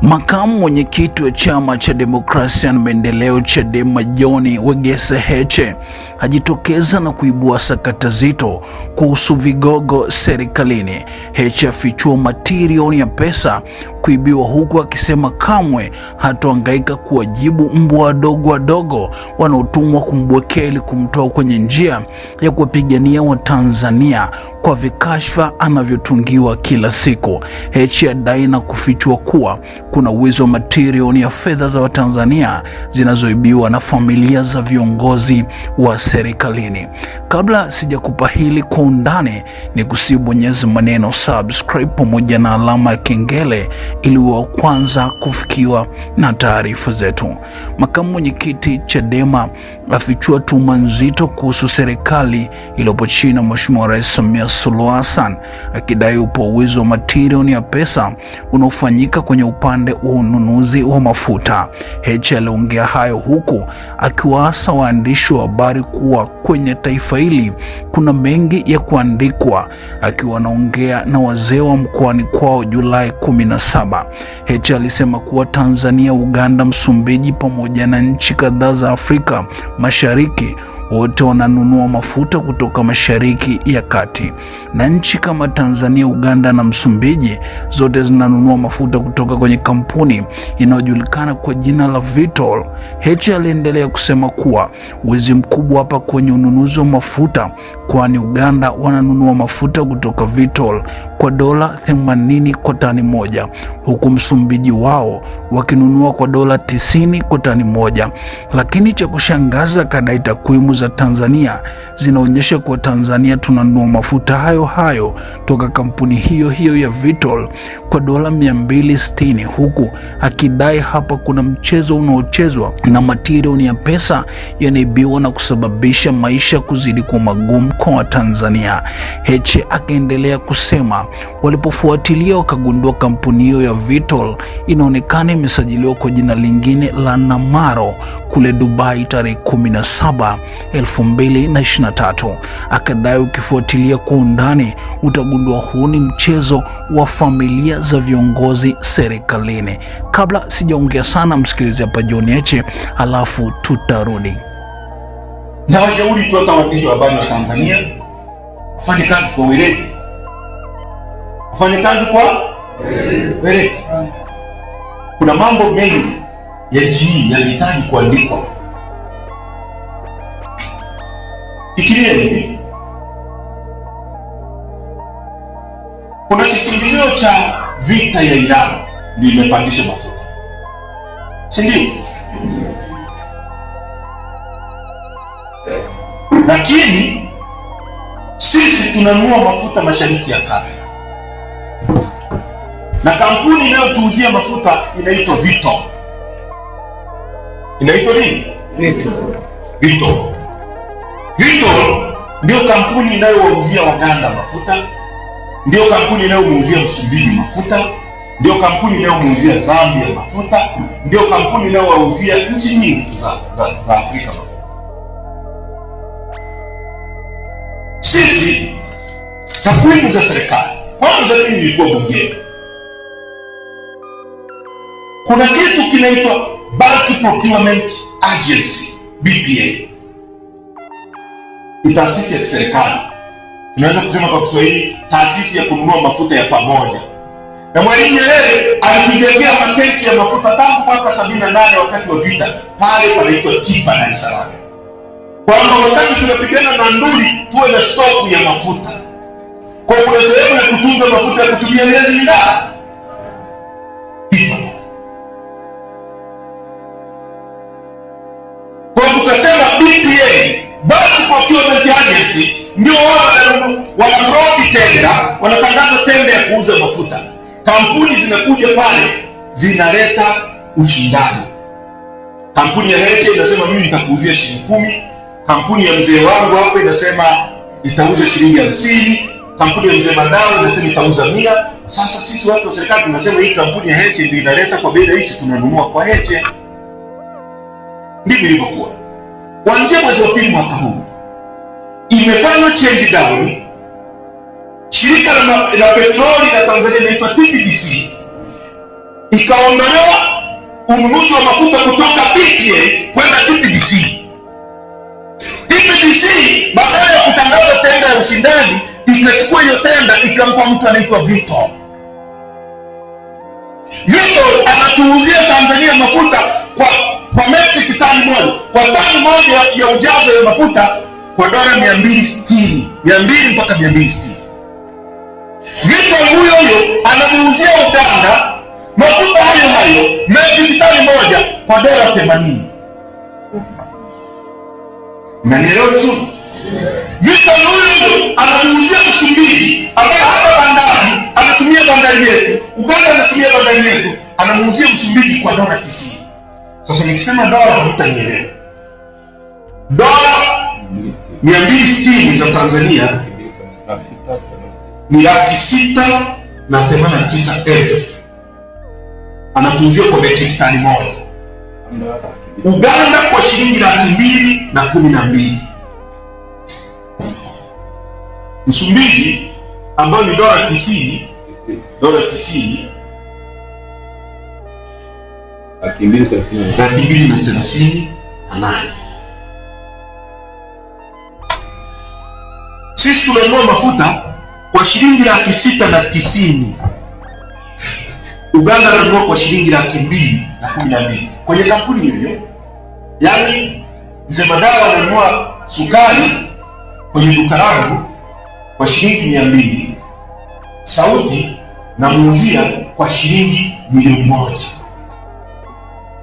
Makamu mwenyekiti wa chama cha demokrasia na maendeleo Chadema John Wegese Heche hajitokeza na kuibua sakata zito kuhusu vigogo serikalini. Heche afichua matirioni ya pesa kuibiwa, huku akisema kamwe hatohangaika kuwajibu mbwa wadogo wanaotumwa kumbwekea ili kumtoa kwenye njia ya kuwapigania Watanzania kwa vikashfa anavyotungiwa kila siku. Heche adai na kufichua kuwa kuna wizi wa matirioni ya fedha za Watanzania zinazoibiwa na familia za viongozi wa serikalini. Kabla sijakupa hili kwa undani, ni kusibonyeza maneno subscribe pamoja na alama ya kengele ili wa kwanza kufikiwa na taarifa zetu. Makamu mwenyekiti Chadema afichua tuhuma nzito kuhusu serikali iliyopo chini ya Mheshimiwa Rais Samia Suluhu Hassan, akidai upo wizi wa matirioni ya pesa unaofanyika kwenye upande wa ununuzi wa mafuta. Heche aliongea hayo huku akiwaasa waandishi wa habari kuwa kwenye taifa hili kuna mengi ya kuandikwa, akiwa anaongea na wazee wa mkoani kwao Julai 17. Heche alisema kuwa Tanzania, Uganda, Msumbiji pamoja na nchi kadhaa za Afrika Mashariki wote wananunua mafuta kutoka Mashariki ya Kati, na nchi kama Tanzania, Uganda na Msumbiji zote zinanunua mafuta kutoka kwenye kampuni inayojulikana kwa jina la Vitol. Heche aliendelea kusema kuwa wizi mkubwa hapa kwenye ununuzi wa mafuta, kwani Uganda wananunua mafuta kutoka Vitol kwa dola 80 kwa tani moja, huku Msumbiji wao wakinunua kwa dola 90 kwa tani moja. Lakini cha kushangaza, kadai takwimu za Tanzania zinaonyesha kuwa Tanzania tunanunua mafuta hayo toka kampuni hiyo ya Vitol kwa dola 260, huku akidai hapa kuna mchezo unaochezwa na matirioni ya pesa yanaibiwa na kusababisha maisha kuzidi kuwa magumu kwa Watanzania. Heche akaendelea kusema walipofuatilia wakagundua kampuni hiyo ya Vitol inaonekana imesajiliwa kwa jina lingine la Namaro kule Dubai tarehe 17, 2023. Akadai ukifuatilia kwa undani utagundua huu ni mchezo wa familia za viongozi serikalini. Kabla sijaongea sana, msikilize hapa John Heche alafu tutarudi. Na wajauri tu hata waandishi wa habari wa Tanzania wafanye kazi kwa weledi. Wafanye kazi kwa weledi. Kuna mambo mengi ya nchi yanahitaji kuandikwa. Fikiria hivi. Kuna kisingizio cha vita ya Iran ndio imepandisha mafuta, si ndio? Lakini sisi tunanunua mafuta Mashariki ya Kati, na kampuni inayotuuzia mafuta inaitwa Vitol. Inaitwa nini? Vitol. Vitol ndio kampuni inayowauzia Waganda mafuta, ndio kampuni inayomuuzia Msumbiji mafuta, ndio kampuni inayomuuzia Zambia mafuta, ndio kampuni inayowauzia nchi nyingi za Afrika mafuta. Sisi takwimu za serikali, kwanza mimi nilikuwa bungeni, kuna kitu kinaitwa Bulk Procurement Agency, BPA. Ni taasisi ya serikali, tunaweza kusema kwa Kiswahili taasisi ya kununua mafuta ya pamoja. Na Mwalimu Nyerere alijengea matenki ya mafuta tangu mwaka 78 wakati wa vita pale panaitwa Kipa na Isarani, kwamba wakati tunapigana na nduli tuwe na stock ya mafuta, kwa kuna sehemu ya kutunza mafuta ya kutumia miezi mingapi. Kwa tukasema BPA, Bulk Procurement Agency, ndio wanafrodi tenda, wanatangaza tenda ya kuuza mafuta. Kampuni zinakuja pale zinaleta ushindani. Kampuni ya Heche inasema mimi nitakuuzia shilingi 10. Kampuni ya mzee wangu hapo inasema itauza shilingi 50. Kampuni ya mzee Madao inasema itauza 100. Sasa sisi watu wa serikali tunasema hii kampuni ya Heche ndio inaleta kwa bei rahisi, tunanunua kwa Heche. Ndivyo ilivyokuwa. Kuanzia mwezi wa pili mwaka huu imefanywa change down. Shirika la petroli la Tanzania linaitwa TPDC ikaondolewa ununuzi wa mafuta kutoka PPA kwenda TPDC. TPDC baada ya kutangaza tenda ya ushindani ikachukua hiyo tenda ikampa mtu anaitwa Vitol. Vitol anatuuzia Tanzania mafuta kwa metric tani moja, kwa tani moja ya ujazo ya mafuta kwa dola 260, 200 mpaka 260. Vitol huyo anamuuzia Uganda mafuta hayo metric tani moja kwa dola 80. Mnanielewa vizuri? Vitol huyo anamuuzia Msumbiji ambaye hapa bandari anatumia bandari yetu, Uganda anatumia bandari yetu, anamuuzia Msumbiji kwa dola 90. Sasa nikisema dola hamtanielewa. Dola 260 za Tanzania ni 689,000 anatuuzia kwa metric tani moja. Uganda kwa shilingi 212,000. Msumbiji ambayo ni dola 90, dola 90 238. Sisi tunanunua mafuta kwa shilingi 690,000. Uganda ananunua kwa shilingi 212,000 kwenye kampuni hiyo. Yaani mzee Madawa ananunua sukari kwenye duka langu kwa shilingi 200, Sauti na muuzia kwa shilingi 1,000,000.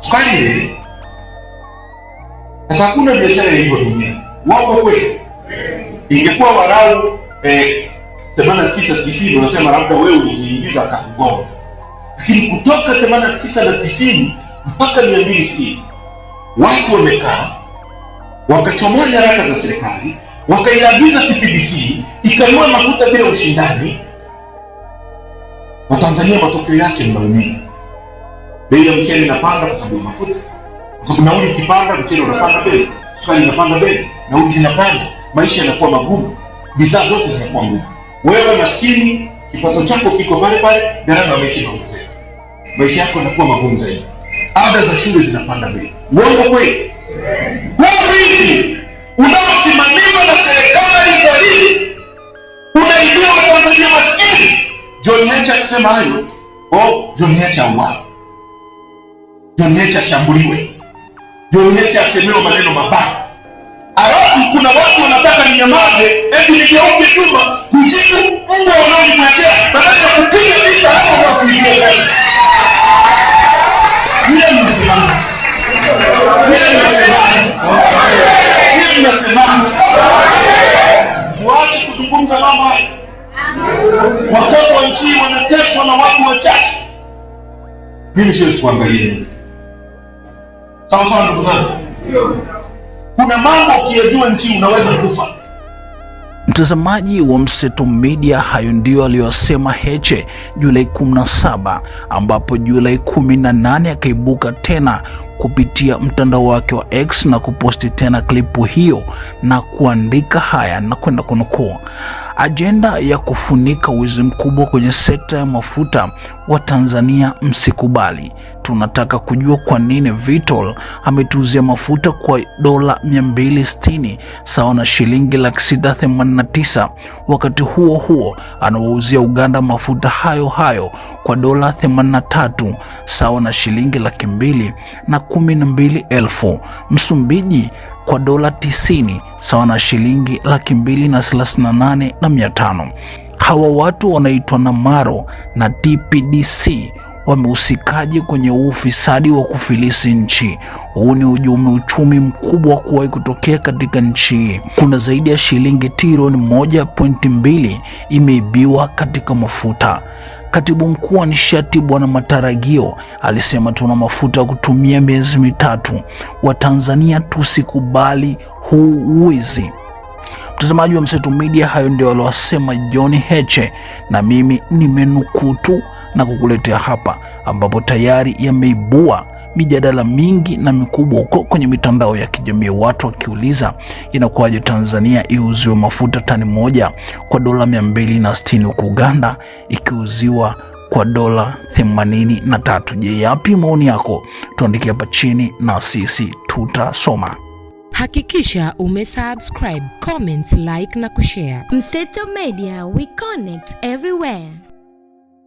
Sukari ile. Sasa hakuna biashara hivyo dunia. Wapo kweli? Ingekuwa walau 89-90 unasema labda wewe ulijiingiza kagongo. Lakini kutoka 89 na 90 mpaka 260 watu wamekaa wakachomoa nyaraka za serikali, wakaiagiza TPDC ikanunua mafuta bila ushindani. Watanzania matokeo yake mnaumia. Bei ya mchele inapanda kwa sababu ya mafuta. Kwa sababu nauli ikipanda mchele unapanda bei, sukari inapanda bei, nauli zinapanda, maisha yanakuwa magumu, bidhaa zote zinakuwa ngumu. Wewe maskini, kipato chako kiko pale pale, gharama ya maisha inaongezeka. Maisha yako yanakuwa magumu zaidi. Ada za shule zinapanda bei. Uongo kweli? Wizi unaosimamiwa na serikali kwa hili unaibia Watanzania maskini. John Heche akisema hayo, John Heche auawe, John Heche ashambuliwe, John Heche asemewe maneno mabaya. Alafu kuna watu wanataka ninyamaze, eti nigeuke nyuma kujibu mbwa wanaonimwekea badala ya kupiga vita hapo kwa kuibia pesa. Mimi nimesemaje? Tuache kuzungumza mambo haya. Watoto wa nchi wanateswa na watu wachache. Mimi siwezi kuangalia. Sawa sawa ndugu zangu. Kuna mambo ukiyajua nchi unaweza kufa. Mtazamaji wa Mseto Media, hayo ndio aliyosema Heche Julai 17, ambapo Julai 18 akaibuka tena kupitia mtandao wake wa X na kuposti tena klipu hiyo na kuandika haya na kwenda kunukuu: ajenda ya kufunika wizi mkubwa kwenye sekta ya mafuta wa Tanzania msikubali. Tunataka kujua kwa nini Vitol ametuuzia mafuta kwa dola 260 sawa na shilingi 689, wakati huo huo anawauzia Uganda mafuta hayo hayo kwa dola 83 sawa na shilingi 212,000, Msumbiji kwa dola 90 sawa na shilingi 238,500. Hawa watu wanaitwa Namaro na TPDC wamehusikaje kwenye ufisadi wa kufilisi nchi? Huu ni uchumi mkubwa kuwahi kutokea katika nchi hii. Kuna zaidi ya shilingi trilioni 1.2 imeibiwa katika mafuta. Katibu mkuu wa nishati Bwana Mataragio alisema tuna mafuta kutumia miezi mitatu. Watanzania tusikubali huu wizi. Mtazamaji wa Mseto Media, hayo ndio aliyosema John Heche na mimi nimenukuu tu na kukuletea hapa, ambapo tayari yameibua mijadala mingi na mikubwa huko kwenye mitandao ya kijamii, watu wakiuliza inakuwaje Tanzania iuziwe mafuta tani moja kwa dola 260 huku Uganda ikiuziwa kwa dola 83. Je, yapi maoni yako? Tuandikie hapa chini na sisi tutasoma. Hakikisha umesubscribe, comment, like na kushare. Mseto Media, we connect everywhere.